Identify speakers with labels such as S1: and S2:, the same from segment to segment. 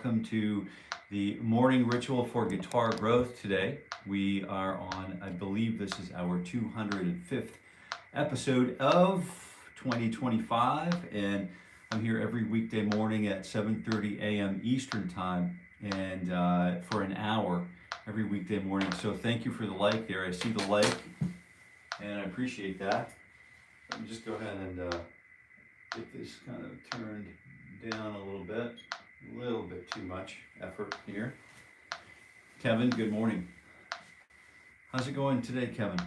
S1: welcome to the morning ritual for guitar growth today. We are on, I believe this is our 205th episode of 2025, and I'm here every weekday morning at 7:30 a.m. Eastern Time, and for an hour every weekday morning. So thank you for the like there. I see the like, and I appreciate that. Let me just go ahead and get this kind of turned down a little bit too much effort here. Kevin, good morning. How's it going today, Kevin?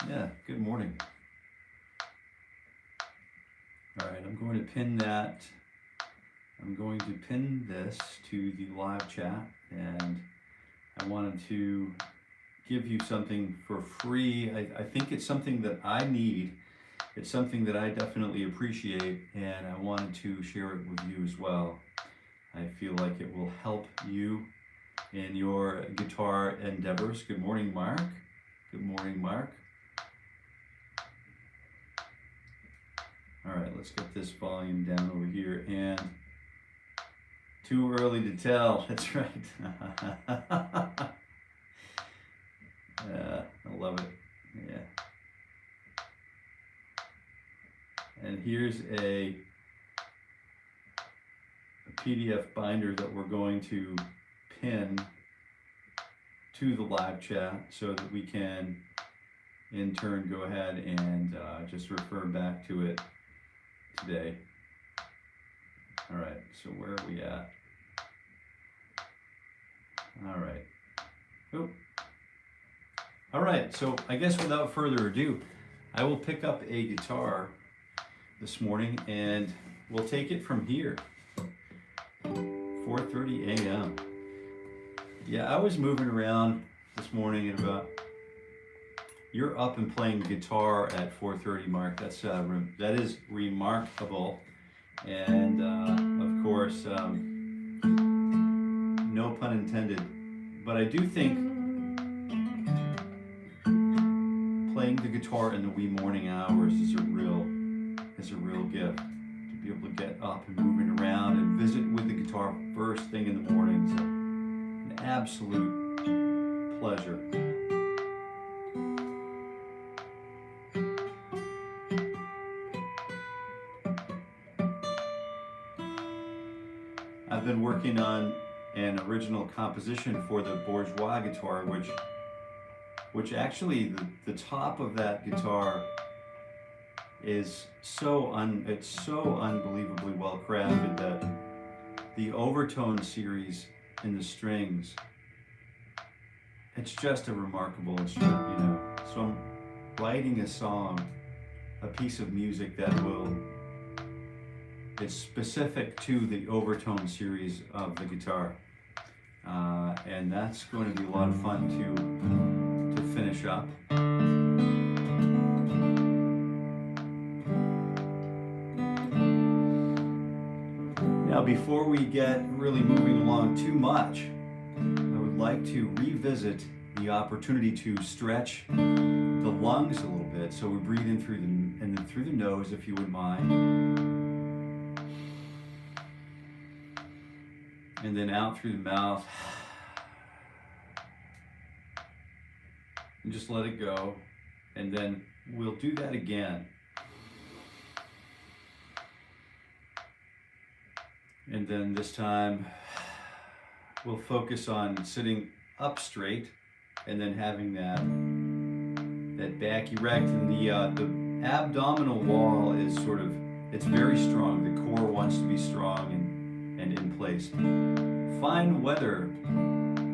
S1: Yeah, good morning. All right, I'm going to pin that. I'm going to pin this to the live chat, and I wanted to give you something for free. I think it's something that I need. It's something that I definitely appreciate, and I wanted to share it with you as well. I feel like it will help you in your guitar endeavors. Good morning, Mark. Good morning, Mark. All right, let's get this volume down over here. And too early to tell. That's right. I love it. Yeah. And here's a PDF binder that we're going to pin to the live chat so that we can in turn go ahead and just refer back to it today. All right, so where are we at? All right. Oh. All right, so I guess without further ado, I will pick up a guitar this morning and we'll take it from here. 4:30 a.m. Yeah, I was moving around this morning and about, you're up and playing guitar at 4:30, Mark. That is remarkable. And of course, no pun intended, but I do think playing the guitar in the wee morning hours is a real gift. To be able to get up and moving around and visit with the guitar first thing in the morning is an absolute pleasure. I've been working on an original composition for the bourgeois guitar, which actually the top of that guitar is it's so unbelievably well crafted that the overtone series in the strings, it's just a remarkable instrument, you know. So I'm writing a song, a piece of music that it's specific to the overtone series of the guitar, and that's going to be a lot of fun to finish up. Now, before we get really moving along too much, I would like to revisit the opportunity to stretch the lungs a little bit. So we breathe in through the nose, if you would mind, and then out through the mouth, and just let it go. And then we'll do that again. And then this time we'll focus on sitting up straight and then having that back erect, and the abdominal wall is it's very strong. The core wants to be strong and in place. Fine weather.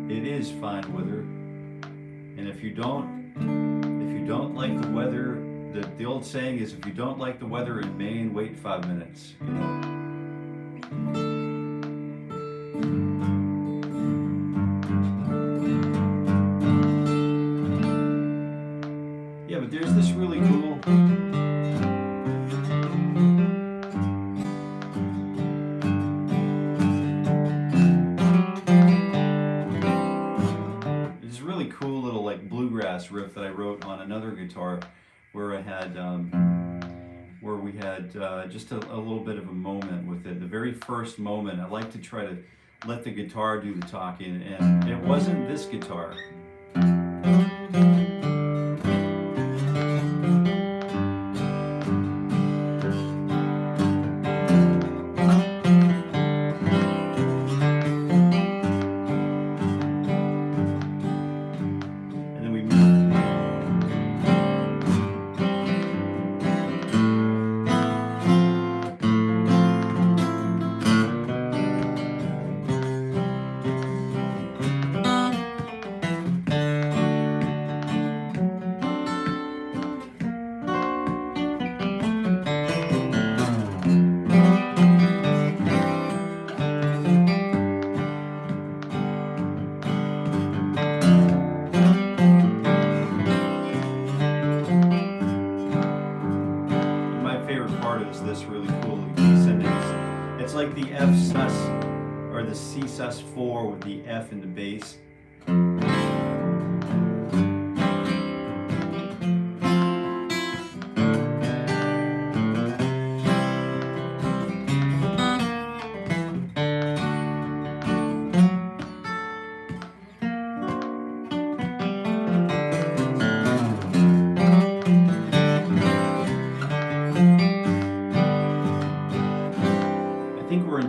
S1: It is fine weather. And if you don't like the weather, the old saying is, if you don't like the weather in Maine, wait 5 minutes. You know? Yeah, but there's this really cool little like bluegrass riff that I wrote on another guitar, where I had where we had just a little bit of a moment with it. The very first moment, I like to try to let the guitar do the talking, and it wasn't this guitar. This really cool descendants. It's like the F sus or the C sus4 with the F in the bass.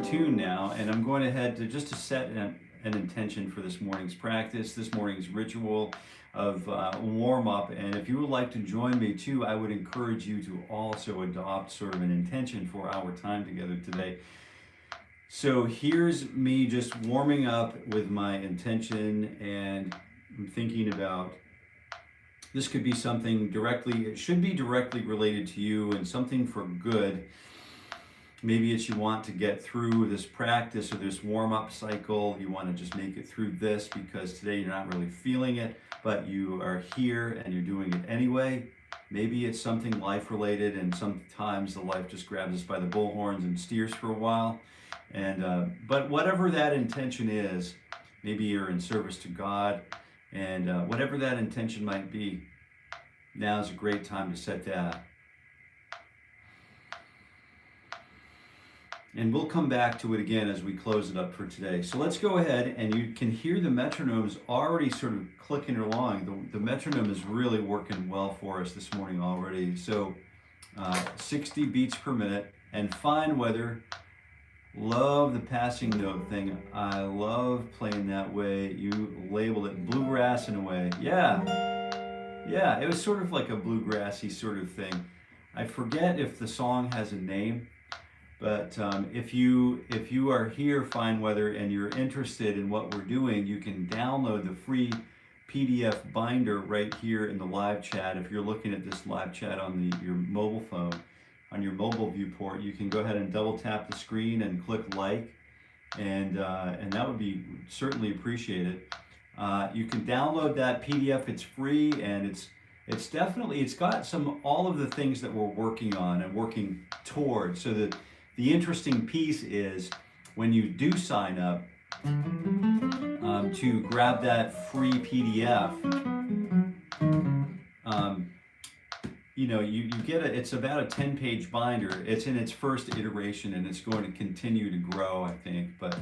S1: Tune now, and I'm going ahead to just to set an intention for this morning's practice, this morning's ritual of warm-up. And if you would like to join me too, I would encourage you to also adopt sort of an intention for our time together today. So here's me just warming up with my intention, and I'm thinking about this could be something directly, it should be directly related to you and something for good. Maybe it's you want to get through this practice or this warm-up cycle. You want to just make it through this because today you're not really feeling it, but you are here and you're doing it anyway. Maybe it's something life-related, and sometimes the life just grabs us by the bullhorns and steers for a while. And but whatever that intention is, maybe you're in service to God, and whatever that intention might be, now is a great time to set that. And we'll come back to it again as we close it up for today. So let's go ahead, and you can hear the metronomes already sort of clicking along. The metronome is really working well for us this morning already. So 60 beats per minute, and fine weather. Love the passing note thing. I love playing that way. You labeled it bluegrass in a way. Yeah, it was sort of like a bluegrassy sort of thing. I forget if the song has a name. But if you are here, fine weather, and you're interested in what we're doing, you can download the free PDF binder right here in the live chat. If you're looking at this live chat on your mobile phone, on your mobile viewport, you can go ahead and double tap the screen and click like, and that would be certainly appreciated. You can download that PDF. It's free, and it's definitely, it's got all of the things that we're working on and working towards, so that the interesting piece is when you do sign up to grab that free PDF, you get it's about a 10-page binder. It's in its first iteration, and it's going to continue to grow, I think. But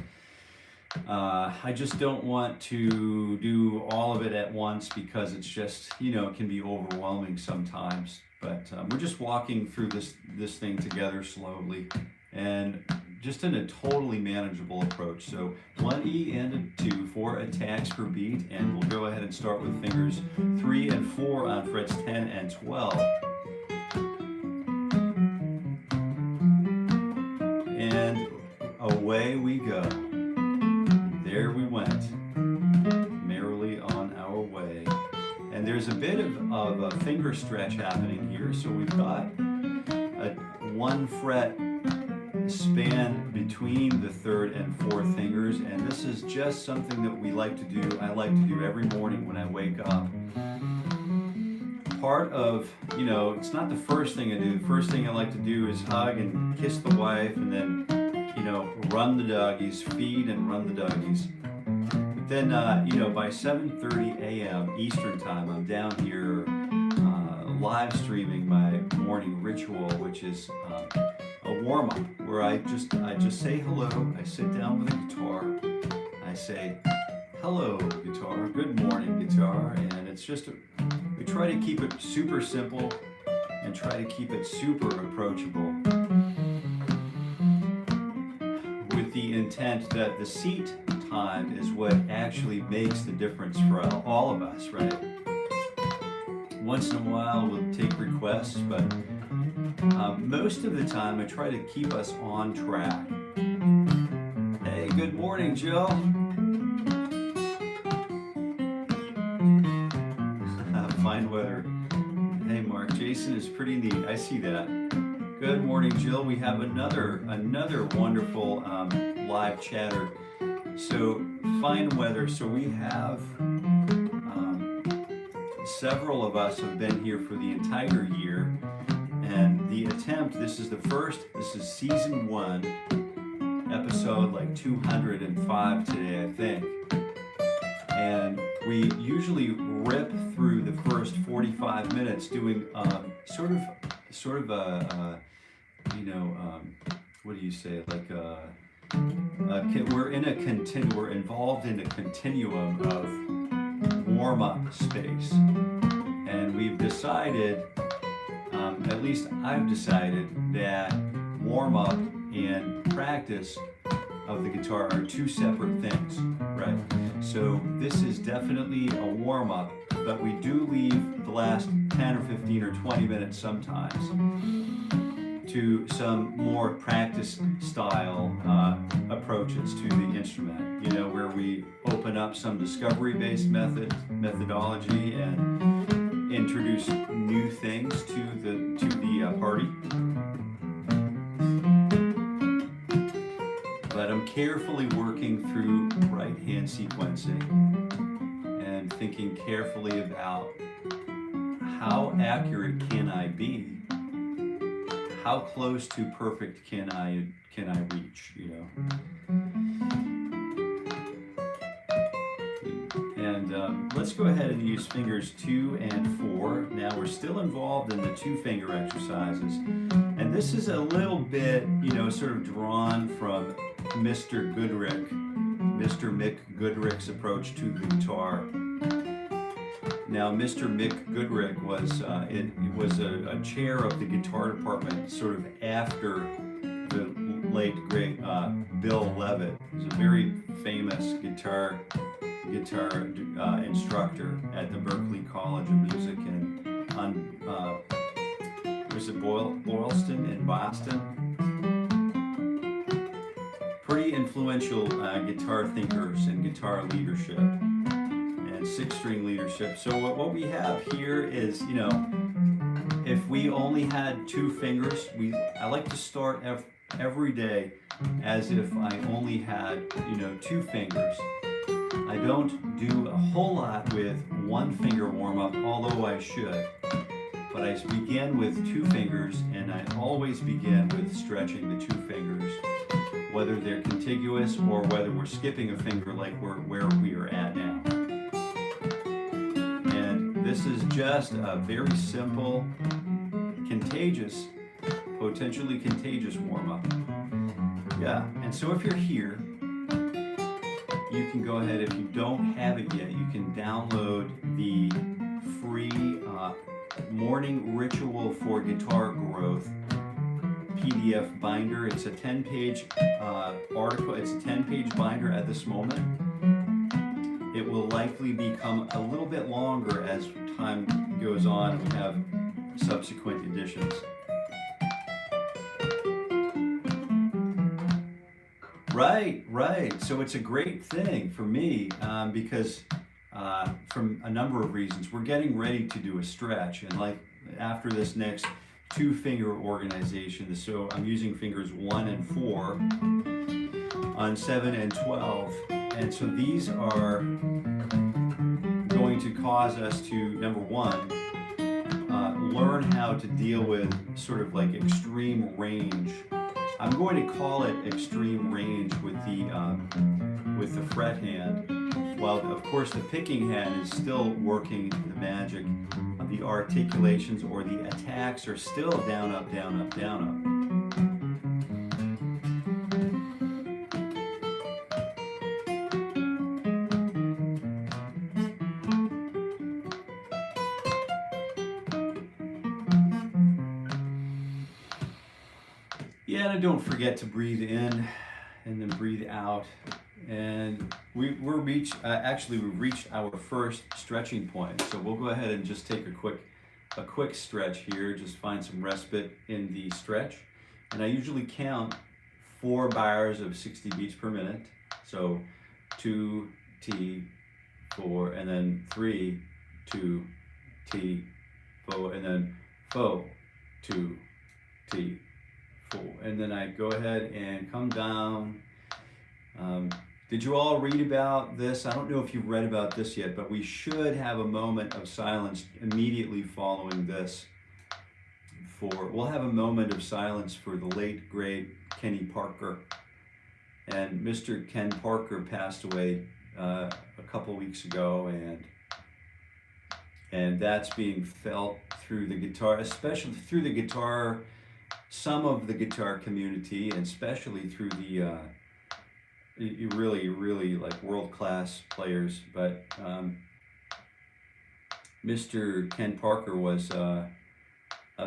S1: I just don't want to do all of it at once because it's just, it can be overwhelming sometimes. But we're just walking through this thing together slowly, and just in a totally manageable approach. So 1 E and a 2 for attacks per beat, and we'll go ahead and start with fingers 3 and 4 on frets 10 and 12. And away we go. There we went, merrily on our way. And there's a bit of a finger stretch happening here. So we've got a 1 fret span between the 3rd and 4th fingers, and this is just something that we like to do. I like to do every morning when I wake up. Part of, it's not the first thing I do. The first thing I like to do is hug and kiss the wife, and then, run the doggies, feed and run the doggies. But then, by 7:30 a.m. Eastern time, I'm down here live streaming my morning ritual, which is a warm-up where I just say hello. I sit down with a guitar. I say, hello, guitar. Good morning, guitar. And it's just, we try to keep it super simple and try to keep it super approachable with the intent that the seat time is what actually makes the difference for all of us, right? Once in a while we'll take requests, but most of the time I try to keep us on track. Hey, good morning, Jill. Fine weather. Hey, Mark, Jason is pretty neat. I see that. Good morning, Jill. We have another wonderful live chatter. So fine weather. So we have several of us have been here for the entire year, and the attempt. This is season 1, episode like 205 today, I think. And we usually rip through the first 45 minutes doing sort of a what do you say, like we're involved in a continuum of warm-up space, and we've decided, at least I've decided, that warm-up and practice of the guitar are two separate things, right? So this is definitely a warm-up, but we do leave the last 10 or 15 or 20 minutes sometimes to some more practice style approaches to the instrument, where we open up some discovery-based methodology and introduce new things to the party. But I'm carefully working through right-hand sequencing and thinking carefully about how accurate can I be? How close to perfect can I reach, And let's go ahead and use fingers 2 and 4. Now we're still involved in the 2-finger exercises. And this is a little bit, sort of drawn from Mr. Mick Goodrick's approach to the guitar. Now, Mr. Mick Goodrick was a chair of the guitar department sort of after the late great Bill Levitt. He's a very famous guitar instructor at the Berklee College of Music was it Boylston in Boston? Pretty influential guitar thinkers and guitar leadership and 6-string leadership. So what we have here is, if we only had 2 fingers, I like to start every day as if I only had, 2 fingers. I don't do a whole lot with 1-finger warm-up, although I should. But I begin with 2 fingers, and I always begin with stretching the 2 fingers, whether they're contiguous or whether we're skipping a finger like where we are at now. And this is just a very simple, potentially contagious warm-up. Yeah, and so if you're here, you can go ahead, if you don't have it yet, you can download the free Morning Ritual for Guitar Growth PDF binder. It's a 10-page article. It's a 10-page binder at this moment. It will likely become a little bit longer as time goes on and we have subsequent editions. Right. So it's a great thing for me because from a number of reasons. We're getting ready to do a stretch, and like after this next 2-finger organization, so I'm using fingers 1 and 4 on 7 and 12, and so these are going to cause us to, number 1, learn how to deal with sort of like extreme range. I'm going to call it extreme range with the fret hand, while of course the picking hand is still working the magic. the articulations or the attacks are still down, up, down, up, down, up. Yeah, and don't forget to breathe in and then breathe out. And we've reached our first stretching point. So we'll go ahead and just take a quick stretch here. Just find some respite in the stretch. And I usually count 4 bars of 60 beats per minute. So 2 T, 4, and then 3, 2 T, 4, and then 4, 2 T, 4. And then I go ahead and come down. Did you all read about this? I don't know if you've read about this yet, but we should have a moment of silence immediately following this. We'll have a moment of silence for the late, great Kenny Parker. And Mr. Ken Parker passed away a couple weeks ago, and that's being felt through the guitar, especially through the guitar, some of the guitar community, and especially through the really like world-class players. But Mr. Ken Parker was a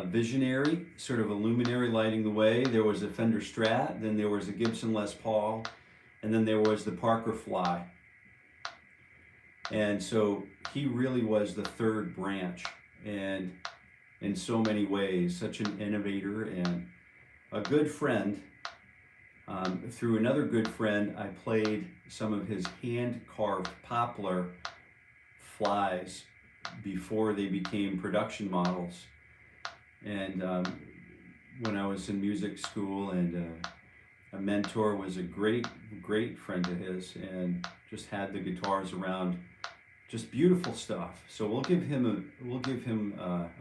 S1: visionary, sort of a luminary lighting the way. There was a Fender Strat, then there was a Gibson Les Paul, and then there was the Parker Fly. And so he really was the third branch, and in so many ways, such an innovator and a good friend. Through another good friend, I played some of his hand-carved poplar flies before they became production models. And when I was in music school, and a mentor was a great friend of his, and just had the guitars around, just beautiful stuff. So we'll give him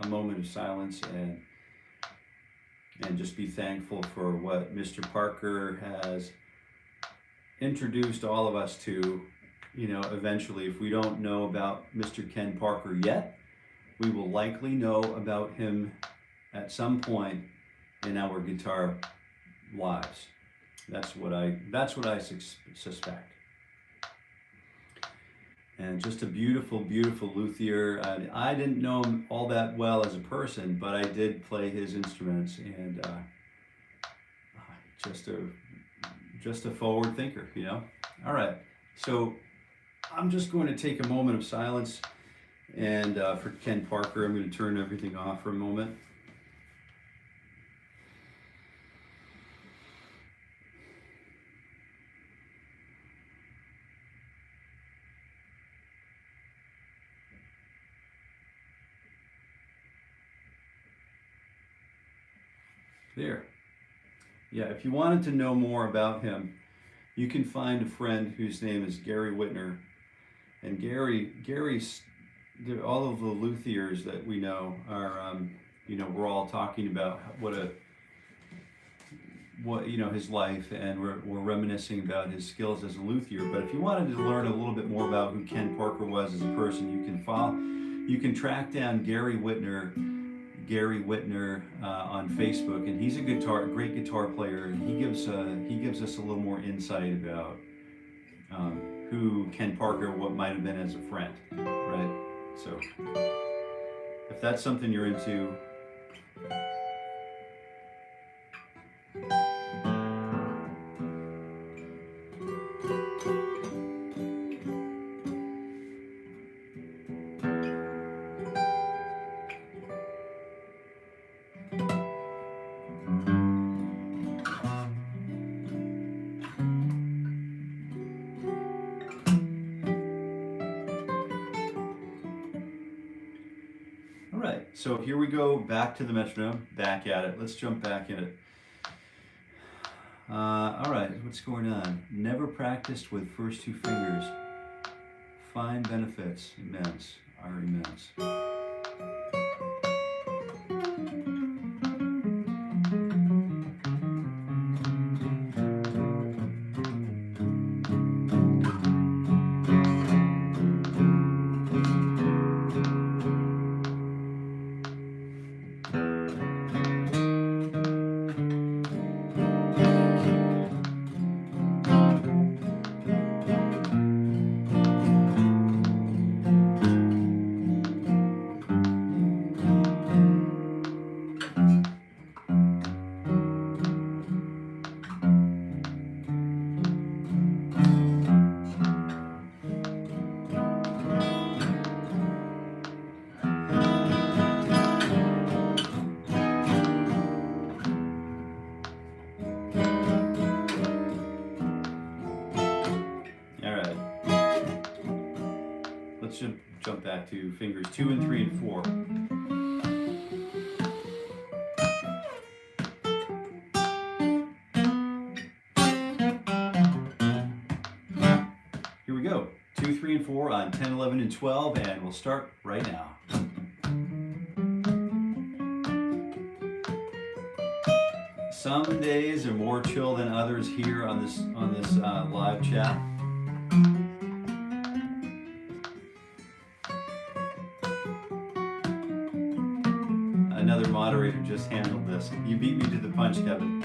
S1: a moment of silence and just be thankful for what Mr. Parker has introduced all of us to. You know, eventually, if we don't know about Mr. Ken Parker yet, we will likely know about him at some point in our guitar lives. That's what I suspect. And just a beautiful, beautiful luthier. I didn't know him all that well as a person, but I did play his instruments, and just a forward thinker, you know. All right, so I'm just going to take a moment of silence, and for Ken Parker, I'm going to turn everything off for a moment. There. Yeah, if you wanted to know more about him, you can find a friend whose name is Gary Whitner. And Gary's, all of the luthiers that we know are, you know, we're all talking about what you know, his life, and we're reminiscing about his skills as a luthier. But if you wanted to learn a little bit more about who Ken Parker was as a person, you can track down Gary Whitner on Facebook, and he's a great guitar player, and he gives us a little more insight about who Ken Parker, what might have been as a friend, right? So if that's something you're into, so here we go, back to the metronome, back at it. Let's jump back in it. All right, what's going on? Never practiced with first 2 fingers. Fine benefits, immense, are immense. let's jump back to fingers 2 and 3 and 4. Here we go. 2, 3, and 4 on 10, 11, and 12, and we'll start right now. Some days are more chill than others here on this live chat. Another moderator just handled this. You beat me to the punch, Kevin.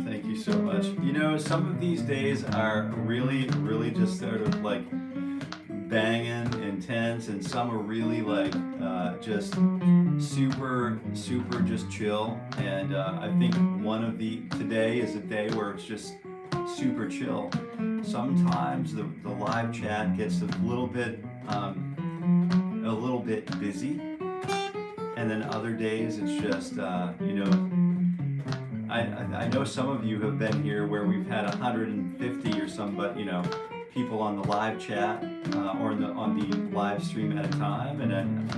S1: Thank you so much. You know, some of these days are really, really just sort of like banging, intense, and some are really like just super just chill. And I think today is a day where it's just super chill. Sometimes the live chat gets a little bit busy, and then other days it's just you know, I know some of you have been here where we've had 150 or some, but you know, people on the live chat or on the live stream at a time, and then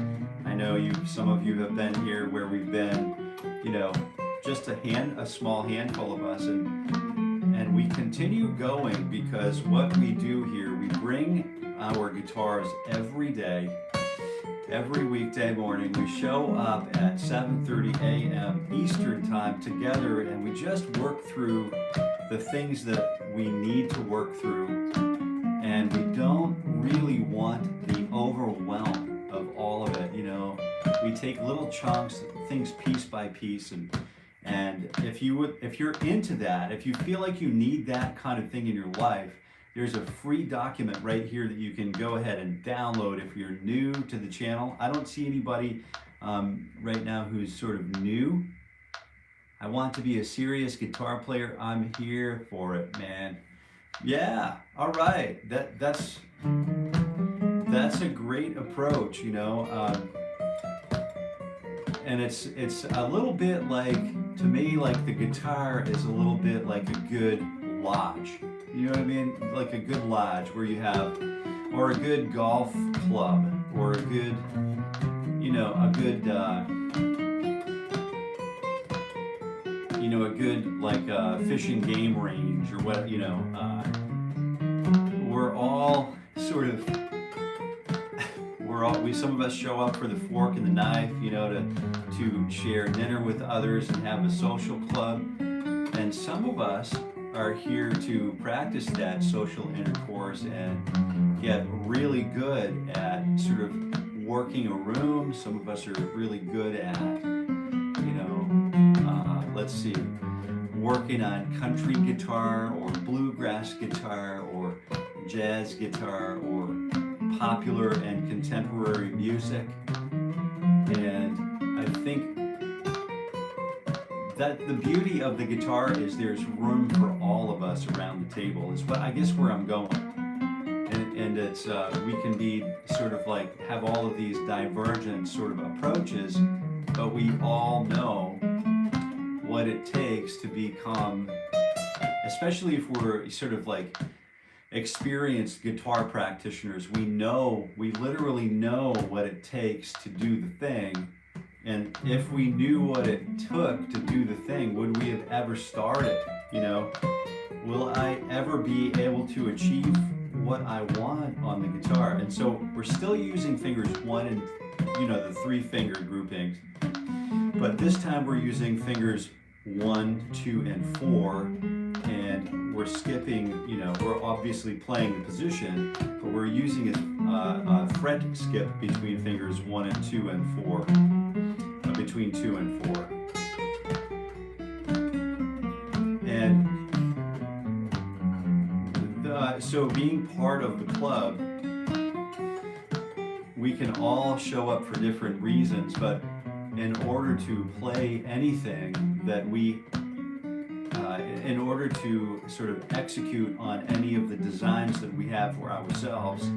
S1: I know some of you have been here where we've been, you know, just a small handful of us, and we continue going because what we do here, we bring our guitars every day, every weekday morning. We show up at 7:30 a.m. Eastern time together, and we just work through the things that we need to work through, and we don't really want the overwhelm of all of it. You know, we take little chunks, things piece by piece, and if you're into that, if you feel like you need that kind of thing in your life, there's a free document right here that you can go ahead and download if you're new to the channel. I don't see anybody right now who's sort of new. I want to be a serious guitar player. I'm here for it, man. Yeah, all right. That's a great approach, you know. And it's a little bit like, to me, like the guitar is a little bit like a good lodge. You know what I mean? Like a good lodge where you have, or a good golf club, or a good, you know, a good like fishing game range, or what, you know. We're all sort of, some of us show up for the fork and the knife, you know, to share dinner with others and have a social club, and some of us are here to practice that social intercourse and get really good at sort of working a room. Some of us are really good at, you know, let's see, working on country guitar or bluegrass guitar or jazz guitar or popular and contemporary music. And I think that the beauty of the guitar is there's room for all of us around the table, is what I guess where I'm going. And it's we can be sort of like have all of these divergent sort of approaches, but we all know what it takes to become, especially if we're sort of like experienced guitar practitioners, we literally know what it takes to do the thing. And if we knew what it took to do the thing, would we have ever started? You know, will I ever be able to achieve what I want on the guitar? And so we're still using fingers 1 and, you know, the 3 finger groupings, but this time we're using fingers 1, 2, and 4, and we're skipping, you know, we're obviously playing the position, but we're using a fret skip between fingers 1 and 2 and 4. Between 2 and 4. And so being part of the club, we can all show up for different reasons, but in order to play anything that in order to sort of execute on any of the designs that we have for ourselves,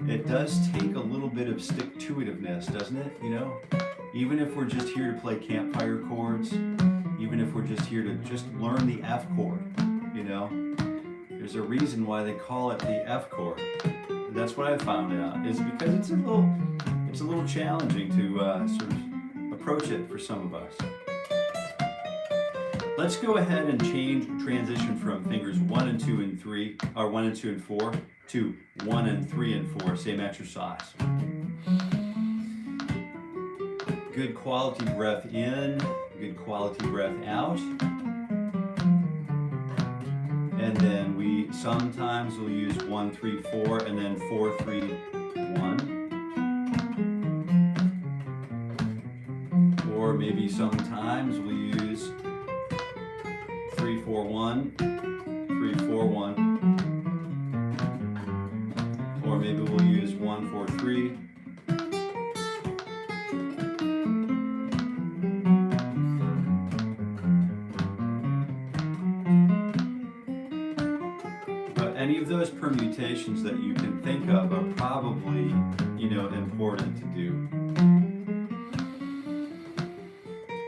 S1: it does take a little bit of stick-to-itiveness, doesn't it? You know? Even if we're just here to play campfire chords, even if we're just here to just learn the F chord, you know, There's a reason why they call it the F chord. And that's what I found out, is because it's a little challenging to sort of approach it for some of us. Let's go ahead and transition from fingers 1 and 2 and 3, or 1 and 2 and 4, to 1 and 3 and 4, same exercise. Good quality breath in, good quality breath out. And then we sometimes will use 1, 3, 4, and then 4, 3, 1. Or maybe sometimes we'll use 3, 4, 1, 3, 4, 1. Or maybe we'll use 1, 4, 3. But any of those permutations that you can think of are probably, important to do.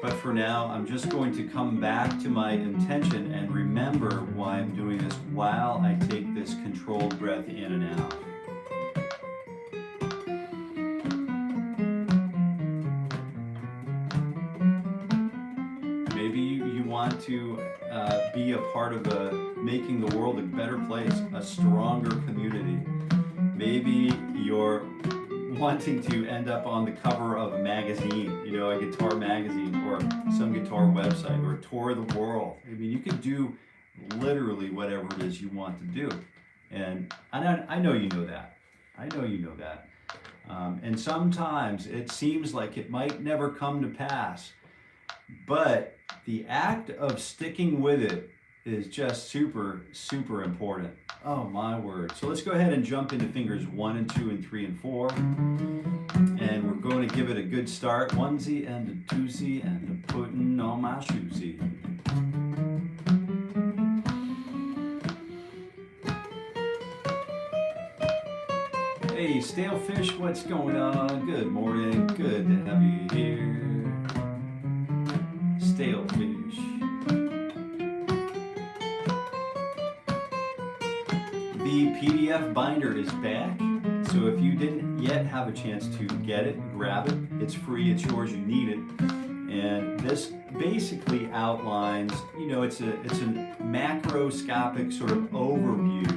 S1: But for now, I'm just going to come back to my intention and remember why I'm doing this while I take this controlled breath in and out. Maybe you want to be a part of making the world a better place, a stronger community. Maybe you're wanting to end up on the cover of a magazine, a guitar magazine or some guitar website, or tour the world. I mean, you could do literally whatever it is you want to do. And I know you know that. I know you know that. And sometimes it seems like it might never come to pass. But the act of sticking with it is just super, super important. Oh my word. So let's go ahead and jump into fingers 1 and 2 and 3 and 4. And we're going to give it a good start. Onesie and a twosie and a putting on my shoesie. Hey, Stale Fish, what's going on? Good morning. Good to have you here. Stale Fish. The PDF binder is back, so if you didn't yet have a chance to get it, grab it. It's free, it's yours, you need it. And this basically outlines, it's a macroscopic sort of overview,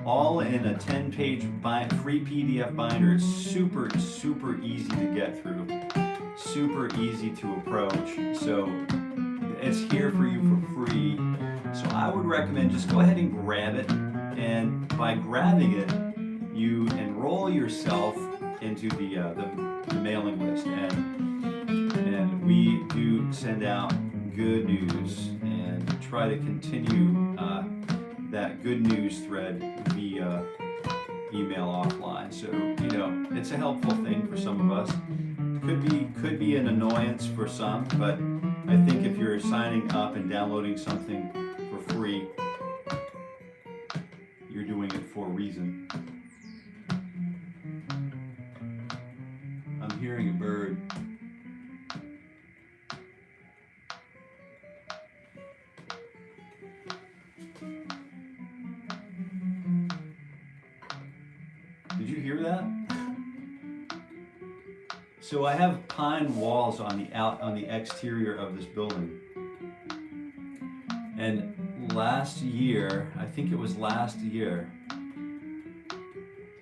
S1: all in a 10-page free PDF binder. It's super, super easy to get through, super easy to approach. So it's here for you for free. So I would recommend just go ahead and grab it. And by grabbing it, you enroll yourself into the mailing list, and we do send out good news and try to continue that good news thread via email offline. So it's a helpful thing for some of us. Could be an annoyance for some, but I think if you're signing up and downloading something for free, you're doing it for a reason. I'm hearing a bird. Did you hear that? So I have pine walls on the exterior of this building. And last year, I think it was last year,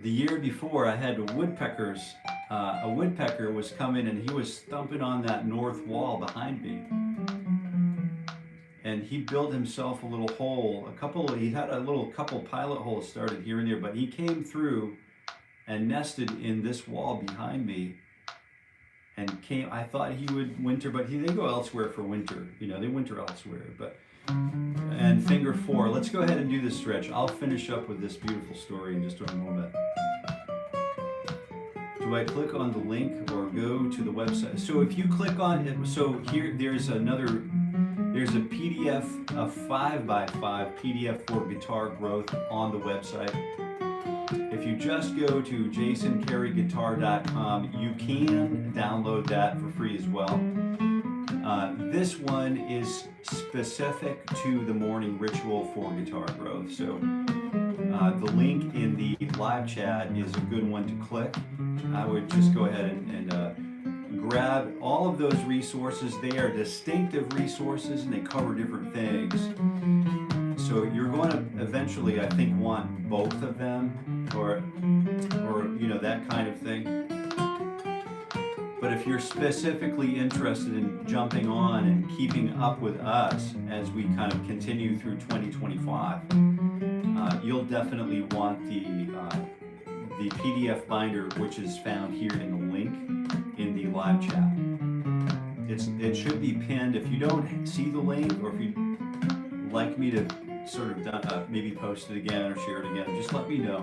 S1: the year before, I had woodpeckers. A woodpecker was coming and he was thumping on that north wall behind me. And he built himself a little hole, he had a couple pilot holes started here and there, but he came through and nested in this wall behind me. And I thought he would winter, but they go elsewhere for winter. They winter elsewhere. And finger 4, let's go ahead and do this stretch. I'll finish up with this beautiful story in just a moment. Do I click on the link or go to the website? So if you click on it, so here there's a PDF, a 5x5 PDF for guitar growth on the website. If you just go to jasoncareyguitar.com, you can download that for free as well. This one is specific to the morning ritual for guitar growth. So the link in the live chat is a good one to click. I would just go ahead and grab all of those resources. They are distinctive resources and they cover different things. So you're going to eventually, I think, want both of them, or you know, that kind of thing. But if you're specifically interested in jumping on and keeping up with us as we kind of continue through 2025, you'll definitely want the PDF binder, which is found here in the link in the live chat. It should be pinned. If you don't see the link, or if you'd like me to sort of maybe post it again or share it again, just let me know.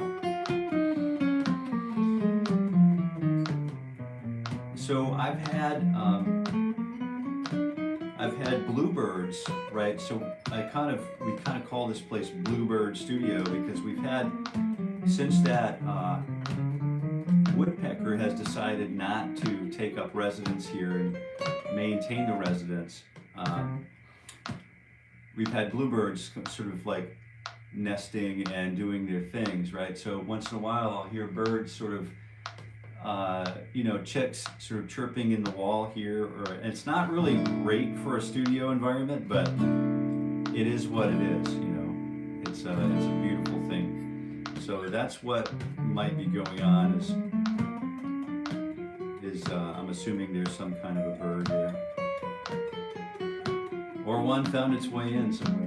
S1: So I've had bluebirds, right? So we kind of call this place Bluebird Studio because we've had, since that woodpecker has decided not to take up residence here and maintain the residence, we've had bluebirds sort of like nesting and doing their things, right? So once in a while I'll hear birds sort of you know, chicks sort of chirping in the wall here, and it's not really great for a studio environment, but it is what it is, you know. It's a beautiful thing. So that's what might be going on. Is I'm assuming there's some kind of a bird there, or one found its way in somewhere.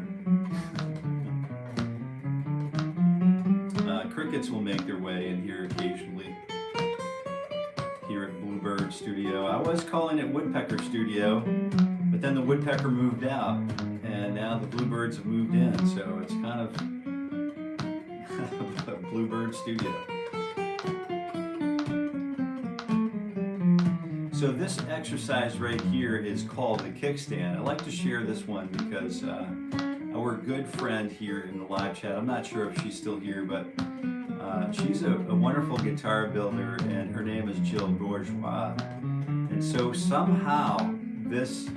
S1: Crickets will make their way in here occasionally. Here at Bluebird Studio. I was calling it Woodpecker Studio, but then the woodpecker moved out, and now the bluebirds have moved in, so it's kind of a Bluebird Studio. So this exercise right here is called the kickstand. I like to share this one because our good friend here in the live chat, I'm not sure if she's still here, but she's a wonderful guitar builder, and her name is Jill Bourgeois. And so somehow this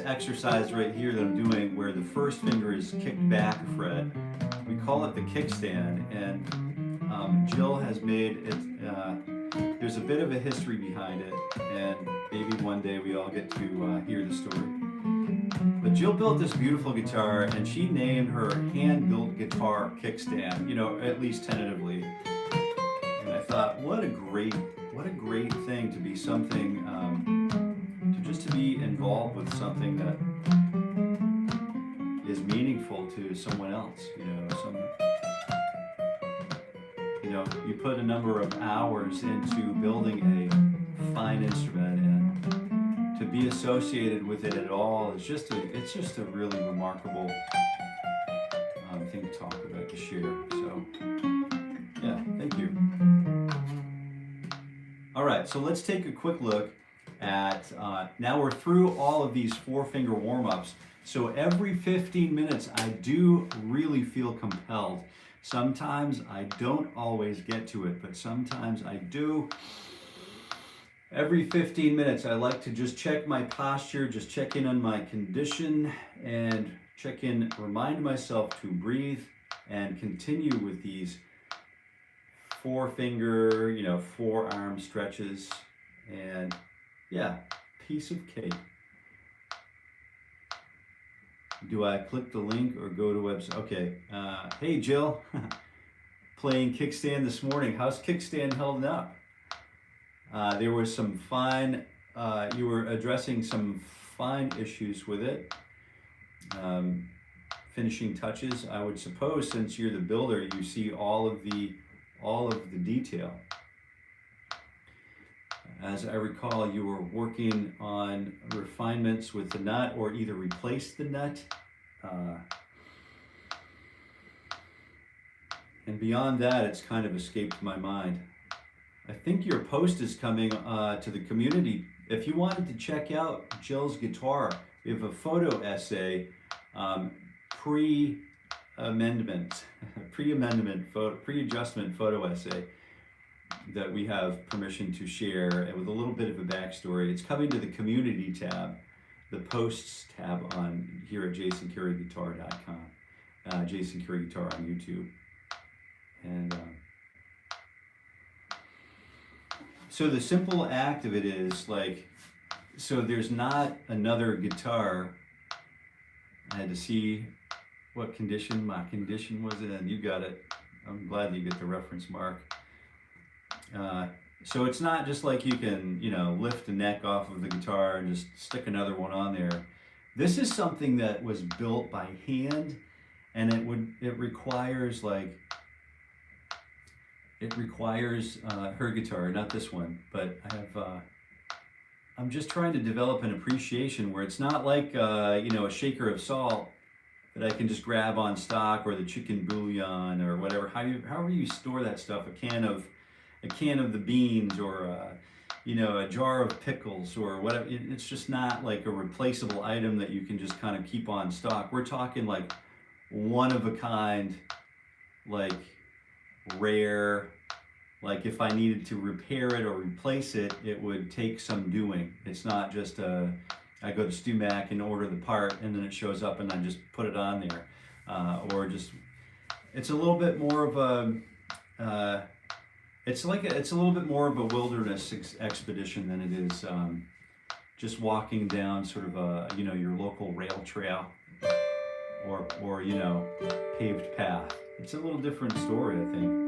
S1: exercise right here that I'm doing, where the first finger is kicked back a fret, we call it the kickstand. And Jill has made it, there's a bit of a history behind it, and maybe one day we all get to hear the story. But Jill built this beautiful guitar, and she named her hand-built guitar kickstand, you know, at least tentatively. And I thought, what a great thing to be something, to be involved with something that is meaningful to someone else, you know. You put a number of hours into building a fine instrument, and to be associated with it at all is just a really remarkable thing to talk about, to share. So yeah, thank you. All right, so let's take a quick look at, now we're through all of these 4-finger warm-ups. So every 15 minutes I do really feel compelled. Sometimes I don't always get to it, but sometimes I do. Every 15 minutes, I like to just check my posture, just check in on my condition, and remind myself to breathe, and continue with these 4-finger, you know, forearm stretches, and yeah, piece of cake. Do I click the link or go to website? Okay, hey Jill, playing kickstand this morning. How's kickstand holding up? There was some fine, you were addressing some fine issues with it. Finishing touches, I would suppose, since you're the builder, you see all of the detail. As I recall, you were working on refinements with the nut, or either replaced the nut. And beyond that, it's kind of escaped my mind. I think your post is coming to the community. If you wanted to check out Jill's guitar, we have a photo essay, pre-adjustment photo essay that we have permission to share, and with a little bit of a backstory. It's coming to the community tab, the posts tab on here at jasoncareyguitar.com, Jason Carey Guitar on YouTube. And so the simple act of it is like, so there's not another guitar. I had to see what condition my condition was in. You got it. I'm glad you get the reference, Mark. So it's not just like you can, you know, lift the neck off of the guitar and just stick another one on there. This is something that was built by hand, and it requires like, her guitar, not this one, but I'm just trying to develop an appreciation where it's not like, you know, a shaker of salt that I can just grab on stock, or the chicken bouillon or whatever. However you store that stuff, a can of the beans, or you know, a jar of pickles or whatever. It's just not like a replaceable item that you can just kind of keep on stock. We're talking like one of a kind, like rare. Like if I needed to repair it or replace it, it would take some doing. It's not just I go to StewMac and order the part and then it shows up and I just put it on there. Or just, it's a little bit more of a, it's a little bit more of a wilderness expedition than it is just walking down sort of a, you know, your local rail trail or you know, paved path. It's a little different story, I think.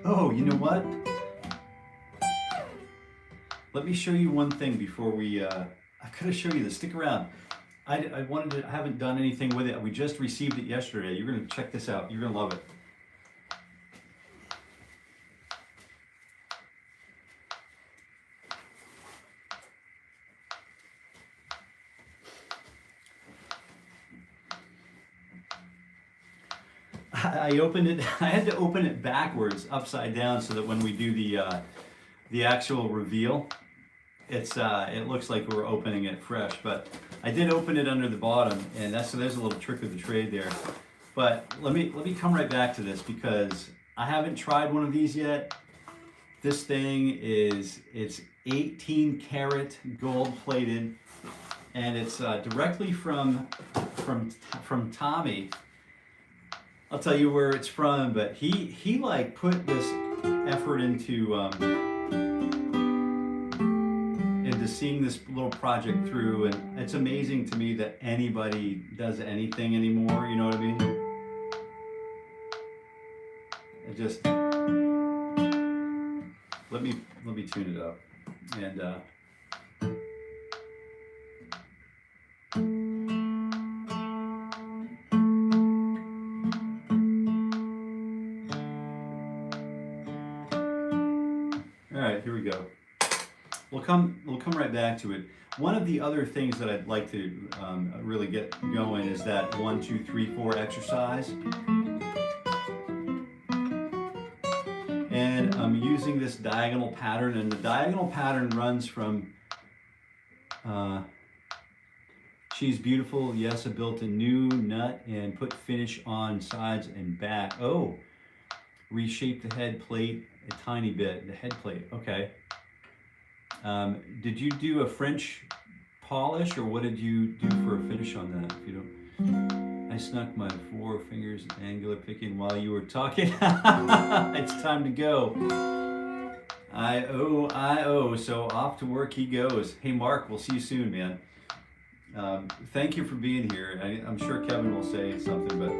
S1: Oh, you know what? Let me show you one thing before we, I gotta show you this, stick around. I haven't done anything with it. We just received it yesterday. You're gonna check this out. You're gonna love it. I opened it, I had to open it backwards, upside down, so that when we do the actual reveal, it looks like we're opening it fresh. But I did open it under the bottom, and so there's a little trick of the trade there. But let me come right back to this, because I haven't tried one of these yet. This thing it's 18 karat gold plated, and it's directly from Tommy. I'll tell you where it's from, but he like put this effort into seeing this little project through, and it's amazing to me that anybody does anything anymore. You know what I mean? It just let me tune it up, and all right, here we go. We'll come right back to it. One of the other things that I'd like to really get going is that 1, 2, 3, 4 exercise. And I'm using this diagonal pattern, and the diagonal pattern runs from she's beautiful, yes, I built a new nut and put finish on sides and back. Oh, reshape the head plate a tiny bit, the head plate, okay. Did you do a French polish, or what did you do for a finish on that? If you don't, I snuck my 4 fingers angular picking while you were talking. It's time to go. I-O, so off to work he goes. Hey Mark, we'll see you soon, man. Thank you for being here. I'm sure Kevin will say something, but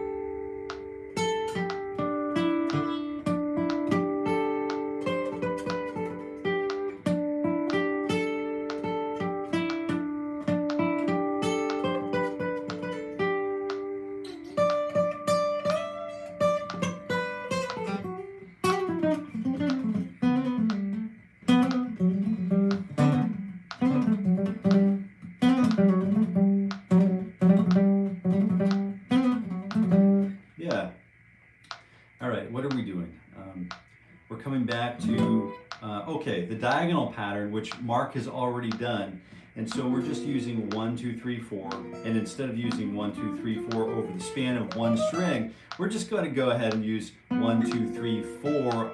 S1: right, what are we doing? We're coming back to, okay, the diagonal pattern, which Mark has already done. And so we're just using 1, 2, 3, 4. And instead of using 1, 2, 3, 4 over the span of one string, we're just going to go ahead and use 1, 2, 3, 4.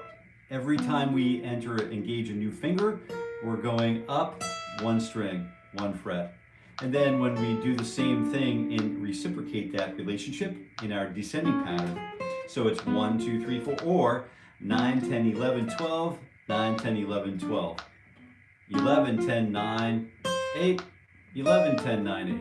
S1: Every time we engage a new finger, we're going up one string, one fret. And then when we do the same thing and reciprocate that relationship in our descending pattern, so it's 1, 2, 3, 4, or 9, 10, 11, 12, 9, 10, 11, 12, 11, 10, 9, 8, 11, 10, 9, 8.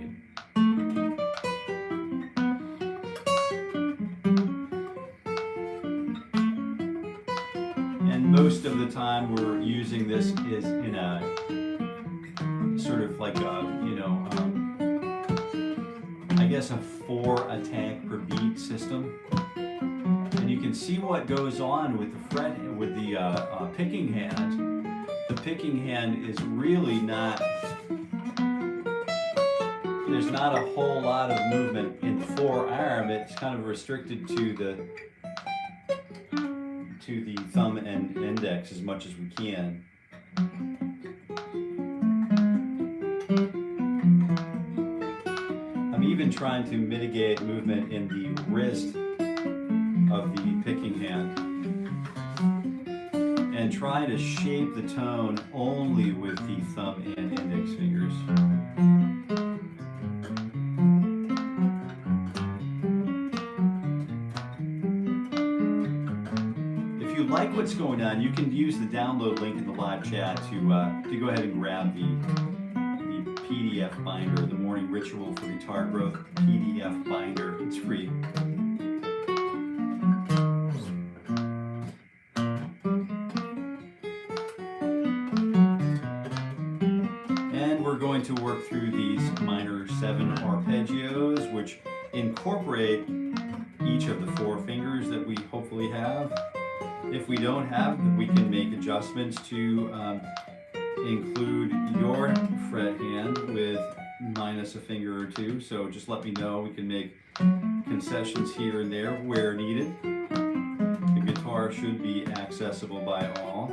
S1: And most of the time we're using this is in a sort of like a, you know, I guess a 4 attack per beat system. And you can see what goes on with the fret, with the picking hand. The picking hand is really not, there's not a whole lot of movement in the forearm. It's kind of restricted to the thumb and index as much as we can. I'm even trying to mitigate movement in the wrist of the picking hand and try to shape the tone only with the thumb and index fingers. If you like what's going on, you can use the download link in the live chat to go ahead and grab the PDF binder, the Morning Ritual for Guitar Growth PDF binder. It's free. And we're going to work through these minor 7 arpeggios, which incorporate each of the 4 fingers that we hopefully have. If we don't have, we can make adjustments to include your fret hand with minus a finger or 2. So just let me know. We can make concessions here and there where needed. The guitar should be accessible by all.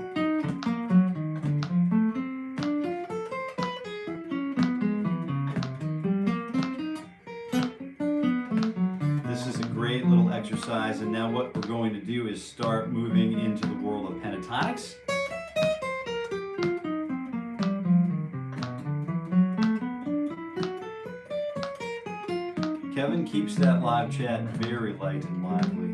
S1: This is a great little exercise, and now what we're going to do is start moving into the world of pentatonics. Kevin keeps that live chat very light and lively.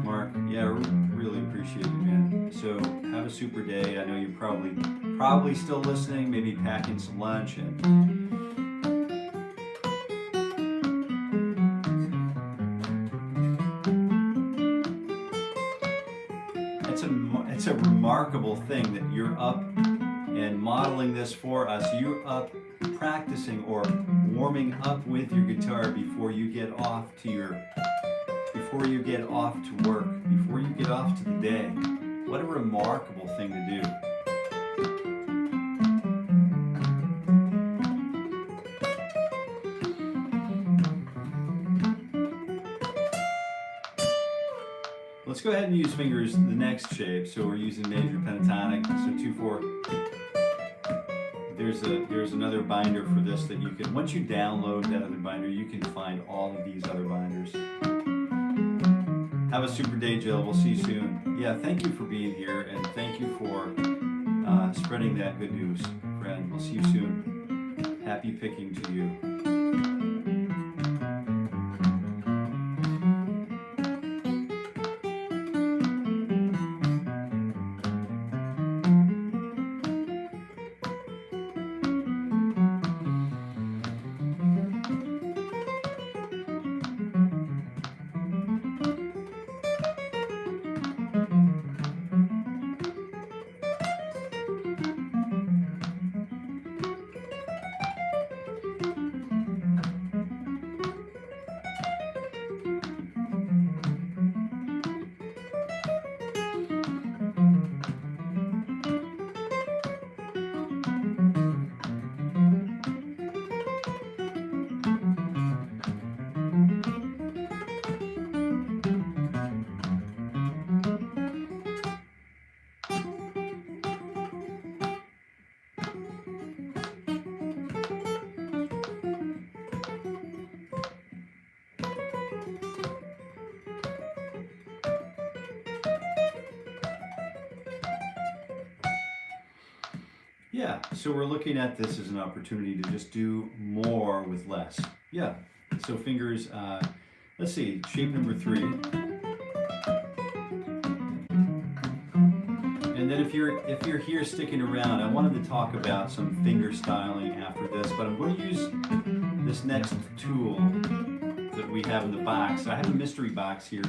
S1: Mark, yeah, really appreciate you, man. So have a super day. I know you're probably still listening, maybe packing some lunch, and it's a remarkable thing that you're up and modeling this for us. You're up practicing or warming up with your guitar before you get off to work, before you get off to the day. What a remarkable thing to do. Let's go ahead and use fingers the next shape. So we're using major pentatonic, so 2/4. There's another binder for this that you can, once you download that other binder, you can find all of these other binders. Have a super day, Jill. We'll see you soon. Yeah, thank you for being here, and thank you for spreading that good news, friend. We'll see you soon. Happy picking to you. Yeah, so we're looking at this as an opportunity to just do more with less. Yeah, so fingers, let's see, shape number 3. And then if you're here sticking around, I wanted to talk about some finger styling after this, but I'm going to use this next tool that we have in the box. I have a mystery box here.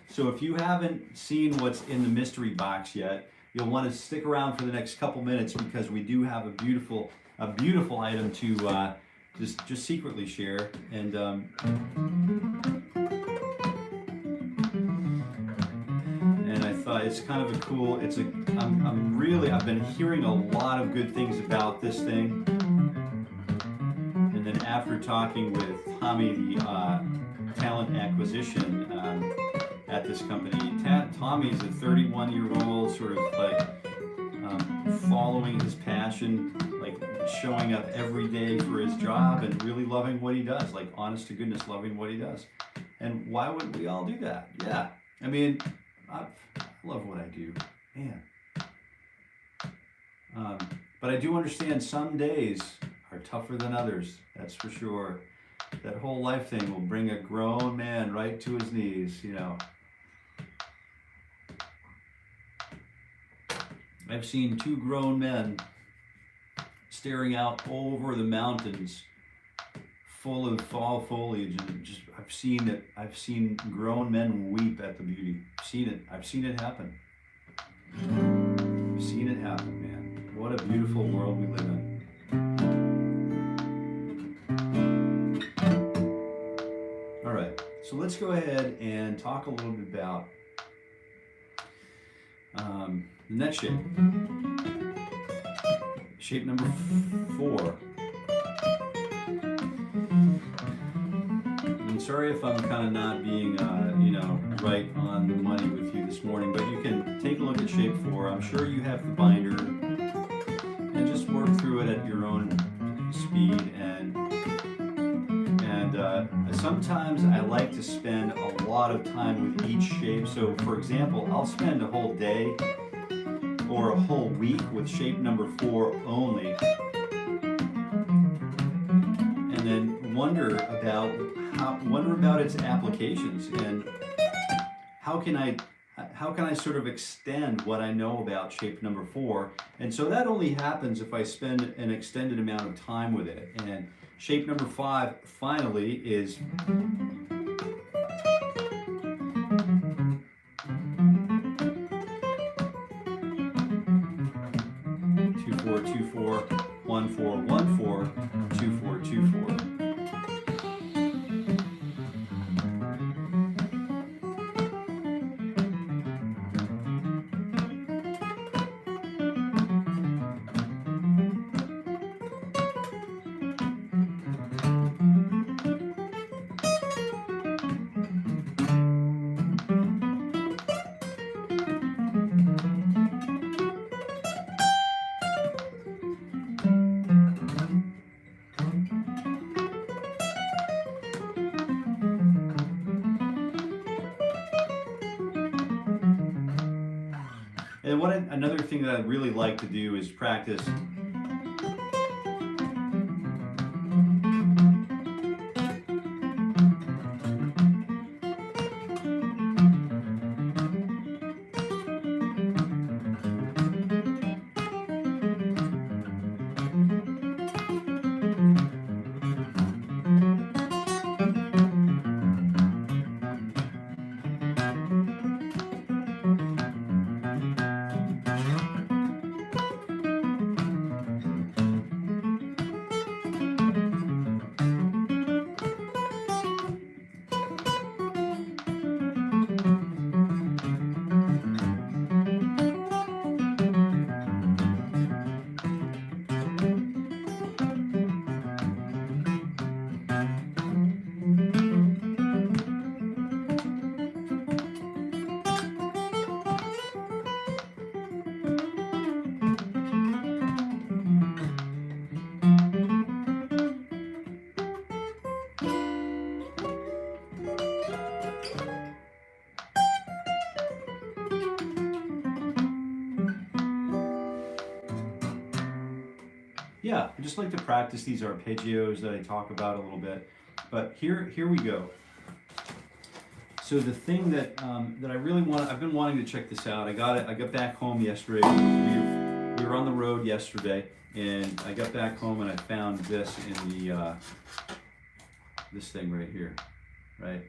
S1: So if you haven't seen what's in the mystery box yet, you'll want to stick around for the next couple minutes because we do have a beautiful item to just secretly share. And I thought it's kind of a cool. I've been hearing a lot of good things about this thing. And then after talking with Tommy, the talent acquisition at this company, Tommy is a 31-year-old sort of like following his passion, like showing up every day for his job and really loving what he does, like honest to goodness loving what he does. And why wouldn't we all do that? Yeah, I mean, I love what I do, man. But I do understand some days are tougher than others, that's for sure. That whole life thing will bring a grown man right to his knees, you know. I've seen 2 grown men staring out over the mountains full of fall foliage, and just I've seen grown men weep at the beauty. I've seen it happen. I've seen it happen, man. What a beautiful world we live in. All right, so let's go ahead and talk a little bit about the next shape. Shape number 4. I'm sorry if I'm kind of not being, right on the money with you this morning, but you can take a look at shape 4. I'm sure you have the binder, and just work through it at your own speed. And sometimes I like to spend a lot of time with each shape. So, for example, I'll spend a whole day or a whole week with shape number 4 only, and then wonder about its applications and how can I sort of extend what I know about shape number 4. And so that only happens if I spend an extended amount of time with it. And shape number 5 finally is two four two four 1 4 1 4 2 4 2 4. And another thing that I'd really like to do is practice yeah, I just like to practice these arpeggios that I talk about a little bit. But here we go. So the thing that that I really want, I've been wanting to check this out. I got back home yesterday. We were on the road yesterday, and I got back home and I found this in the this thing right here, right?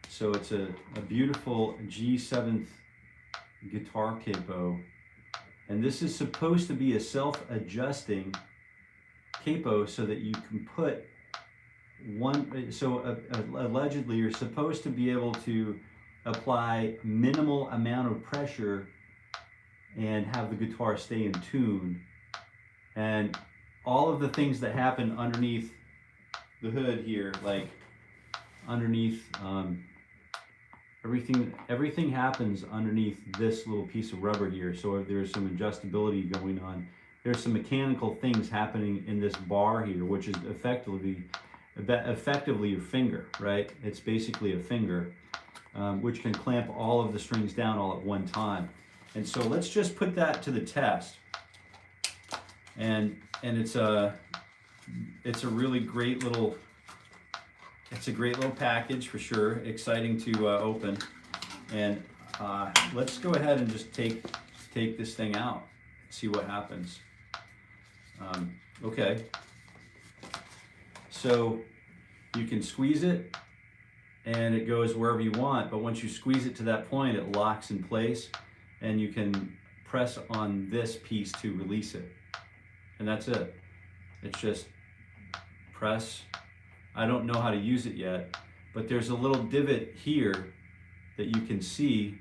S1: So it's a beautiful G7th guitar capo, and this is supposed to be a self-adjusting capo so that you can put one, so allegedly you're supposed to be able to apply minimal amount of pressure and have the guitar stay in tune, and all of the things that happen underneath the hood here, like underneath everything happens underneath this little piece of rubber here. So if there's some adjustability going on, there's some mechanical things happening in this bar here, which is effectively your finger, right? It's basically a finger, which can clamp all of the strings down all at one time. And so let's just put that to the test. And it's a really great little, it's a great little package for sure. Exciting to open. And let's go ahead and just take this thing out, see what happens. Okay. So you can squeeze it and it goes wherever you want, but once you squeeze it to that point, it locks in place, and you can press on this piece to release it. And that's it. It's just press. I don't know how to use it yet, but there's a little divot here that you can see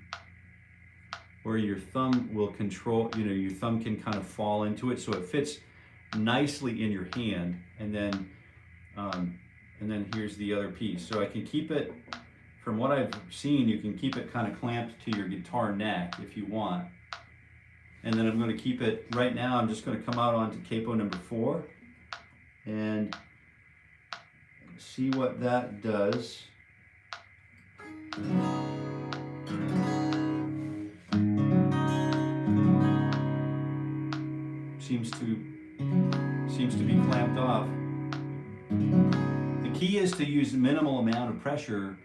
S1: where your thumb will control, your thumb can kind of fall into it so it fits nicely in your hand. And then here's the other piece. So I can keep it, from what I've seen, you can keep it kind of clamped to your guitar neck if you want. And then I'm going to keep it, right now I'm just going to come out onto capo number 4 and see what that does. Seems to be clamped off. The key is to use a minimal amount of pressure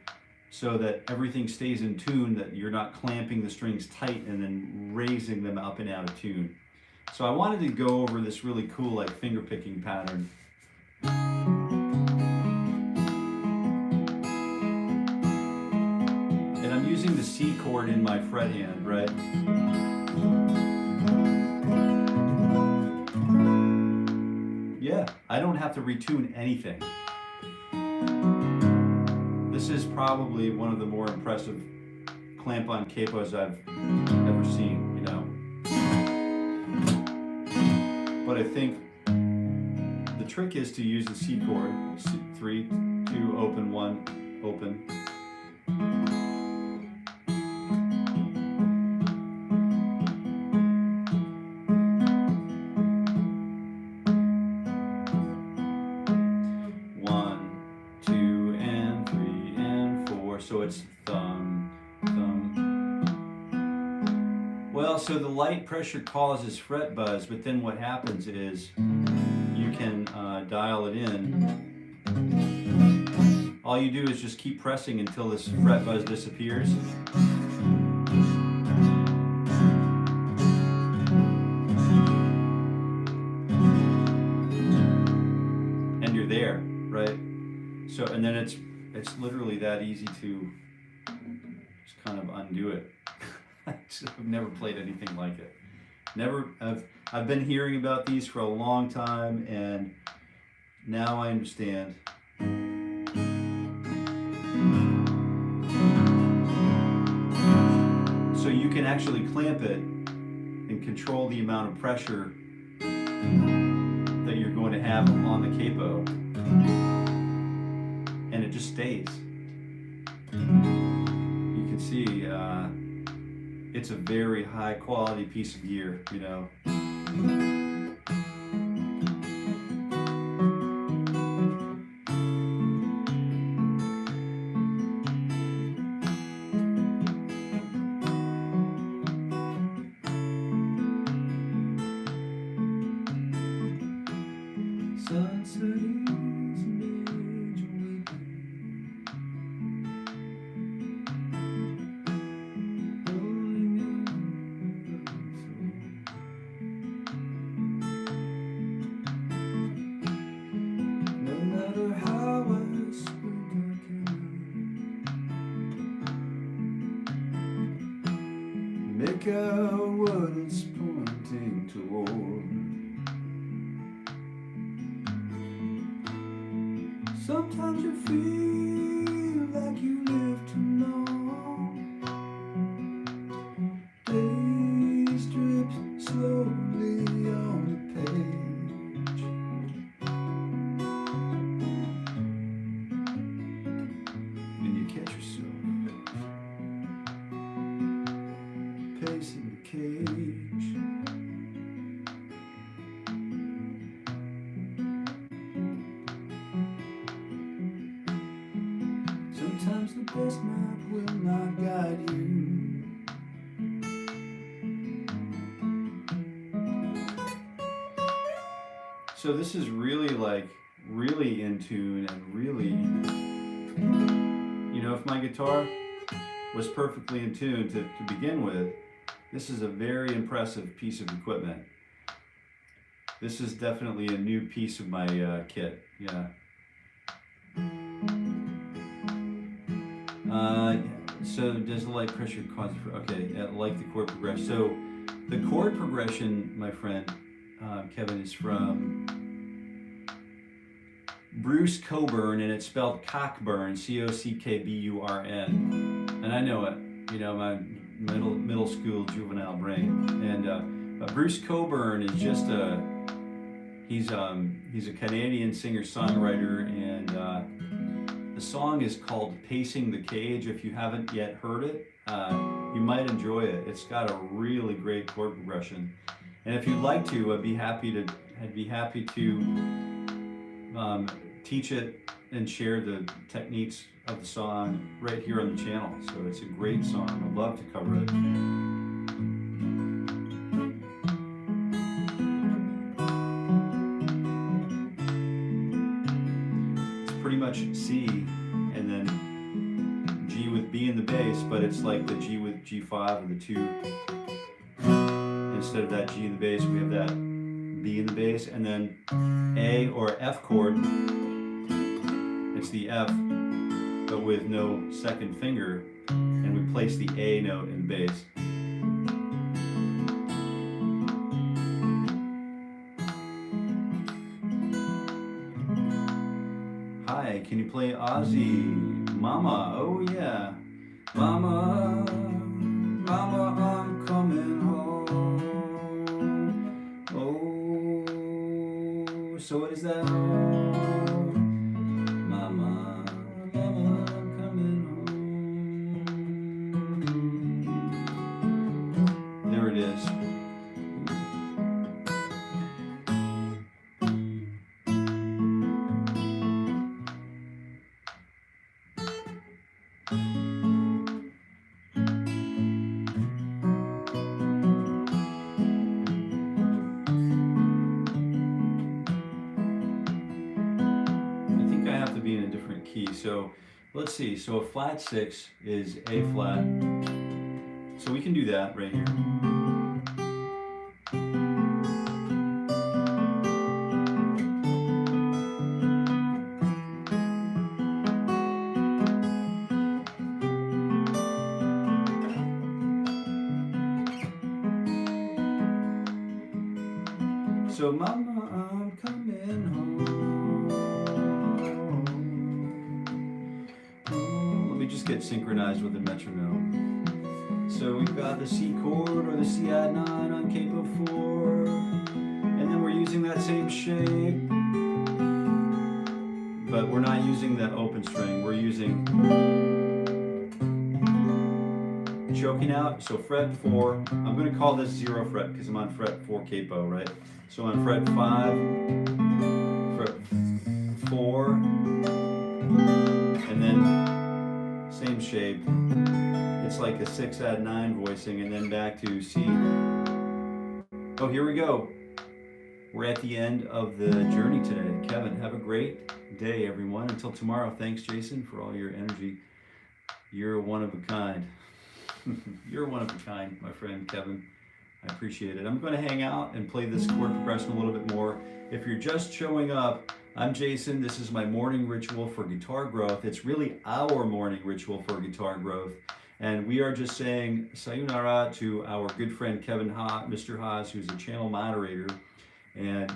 S1: so that everything stays in tune, that you're not clamping the strings tight and then raising them up and out of tune. So I wanted to go over this really cool like finger picking pattern. And I'm using the C chord in my fret hand, right? Yeah, I don't have to retune anything. This is probably one of the more impressive clamp-on capos I've ever seen, But I think the trick is to use the C chord, 3, 2, open, 1, open. So it's thumb, thumb. Well, so the light pressure causes fret buzz, but then what happens is you can dial it in. All you do is just keep pressing until this fret buzz disappears. And you're there, right? So, and then it's literally that easy to just kind of undo it. I've never played anything like it. I've been hearing about these for a long time, and now I understand. So you can actually clamp it and control the amount of pressure that you're going to have on the capo. And it just stays. You can see it's a very high quality piece of gear, Make out what it's pointing toward. Sometimes you feel like you live too long. Days drip slowly on the page. And you catch yourself pacing the cage. Sometimes the best map will not guide you. So this is really really in tune and really, you know, if my guitar was perfectly in tune to begin with, this is a very impressive piece of equipment. This is definitely a new piece of my kit, yeah. So does the light pressure cause, okay, like the chord progression. So the chord progression, my friend, Kevin, is from Bruce Cockburn, and it's spelled Cockburn, C-O-C-K-B-U-R-N. And I know it, you know, my middle school juvenile brain. And Bruce Cockburn is just he's a Canadian singer-songwriter, and the song is called Pacing the Cage. If you haven't yet heard it, you might enjoy it. It's got a really great chord progression. And if you'd like to, I'd be happy to teach it and share the techniques of the song right here on the channel. So it's a great song. I'd love to cover it. It's pretty much C and then G with B in the bass, but it's like the G with G5 or the 2. Instead of that G in the bass, we have that B in the bass, and then A or F chord. It's the F, but with no second finger, and we place the A note in the bass. Hi, can you play Ozzy? Mama, oh yeah. Mama, mama, I'm coming home. Oh, so what is that? Mama, mama, I'm coming home. There it is. Be in a different key. So let's see. So a flat 6 is A flat. So we can do that right here. So mama, I'm coming home. Just get synchronized with the metronome. So we've got the C chord or the C add 9 on capo 4, and then we're using that same shape, but we're not using that open string. We're using choking out. So fret 4. I'm going to call this 0 fret because I'm on fret 4 capo, right? So on fret 5, fret 4, and then same shape. It's like a 6 add 9 voicing, and then back to C. Oh, here we go. we're at the end of the journey today. Kevin, have a great day, everyone. Until tomorrow, thanks, Jason, for all your energy. You're one of a kind. You're one of a kind, my friend Kevin. I appreciate it. I'm going to hang out and play this chord progression a little bit more. If you're just showing up, I'm Jason. This is my morning ritual for guitar growth. It's really our morning ritual for guitar growth. And we are just saying sayonara to our good friend Kevin Ha, Mr. Haas, who's a channel moderator. And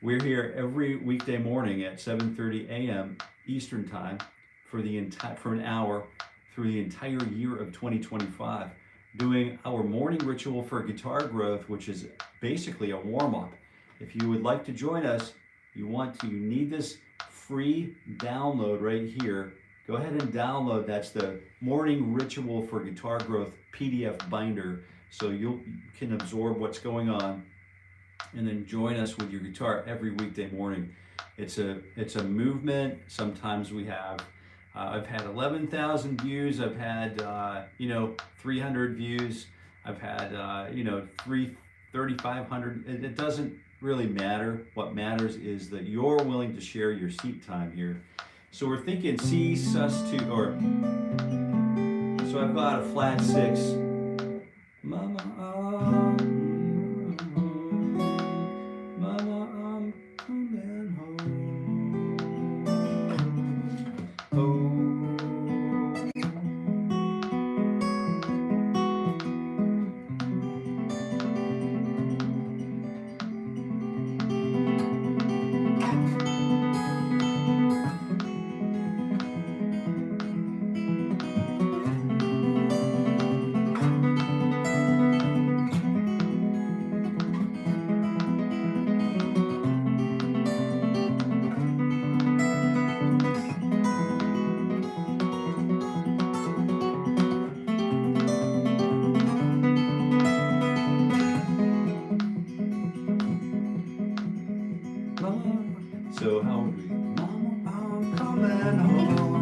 S1: we're here every weekday morning at 7:30 a.m. Eastern Time for an hour through the entire year of 2025, doing our morning ritual for guitar growth, which is basically a warm-up. If you would like to join us, you need this free download right here. Go ahead and download. That's the morning ritual for guitar growth PDF binder, so you can absorb what's going on and then join us with your guitar every weekday morning. It's a movement. Sometimes we have I've had 11,000 views. I've had 300 views. I've had 3,500. It doesn't really matter. What matters is that you're willing to share your seat time here. So we're thinking C sus2, so I've got a flat 6. Mama, Mama, I'm coming home. Oh. So how would we? Mama, I'm coming home.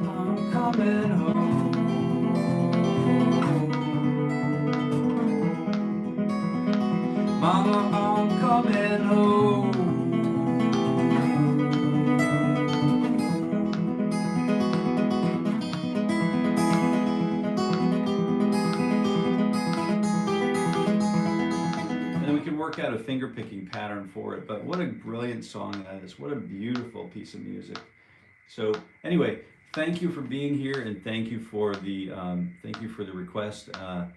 S1: I'm coming home. Mama, I'm coming home. Work out a finger picking pattern for it, but what a brilliant song that is. What a beautiful piece of music. So anyway, thank you for being here, and thank you for the request. Guaglin.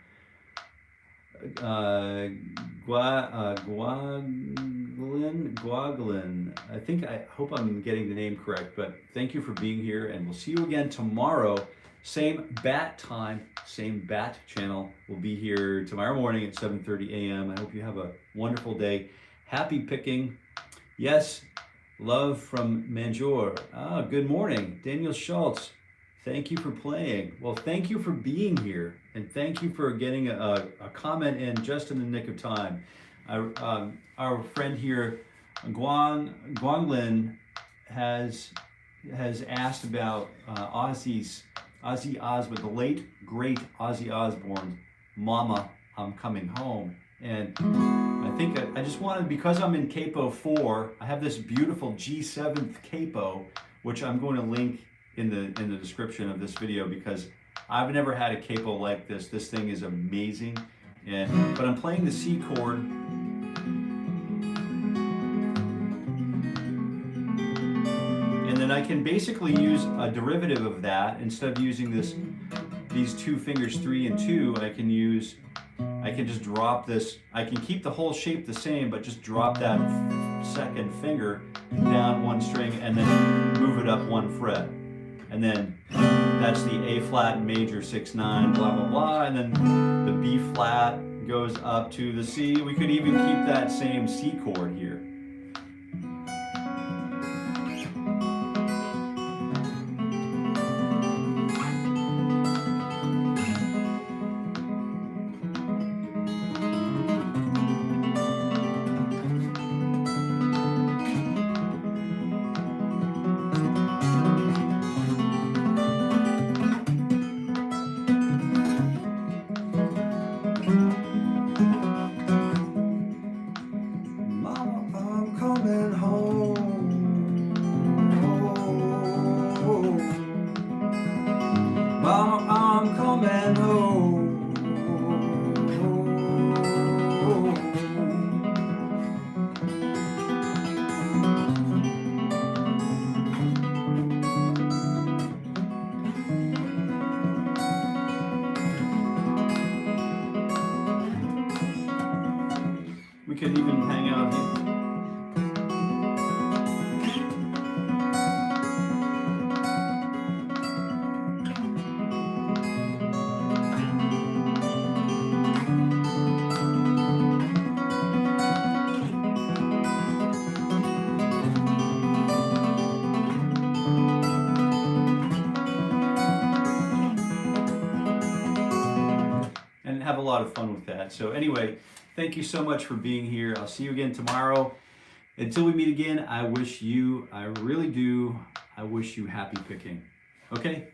S1: I hope I'm getting the name correct, but thank you for being here, and we'll see you again tomorrow. Same bat time, same bat channel. We'll be here tomorrow morning at 7:30 a.m. I hope you have a wonderful day. Happy picking. Yes, love from Manjor. Good morning. Daniel Schultz, thank you for playing. Well, thank you for being here, and thank you for getting a comment in just in the nick of time. Our friend here, Guanglin, has asked about Ozzy Osbourne, the late, great Ozzy Osbourne, Mama, I'm Coming Home. And I think I just wanted, because I'm in Capo 4, I have this beautiful G7th Capo, which I'm going to link in the description of this video, because I've never had a capo like this. This thing is amazing. But I'm playing the C chord. And then I can basically use a derivative of that. Instead of using these two fingers, 3 and 2, I can just drop this. I can keep the whole shape the same, but just drop that second finger down one string and then move it up one fret. And then that's the A flat major 6/9, blah, blah, blah. And then the B flat goes up to the C. We could even keep that same C chord here. can even hang out here. And have a lot of fun with that. So anyway, thank you so much for being here. I'll see you again tomorrow. Until we meet again, I really do, I wish you happy picking. Okay?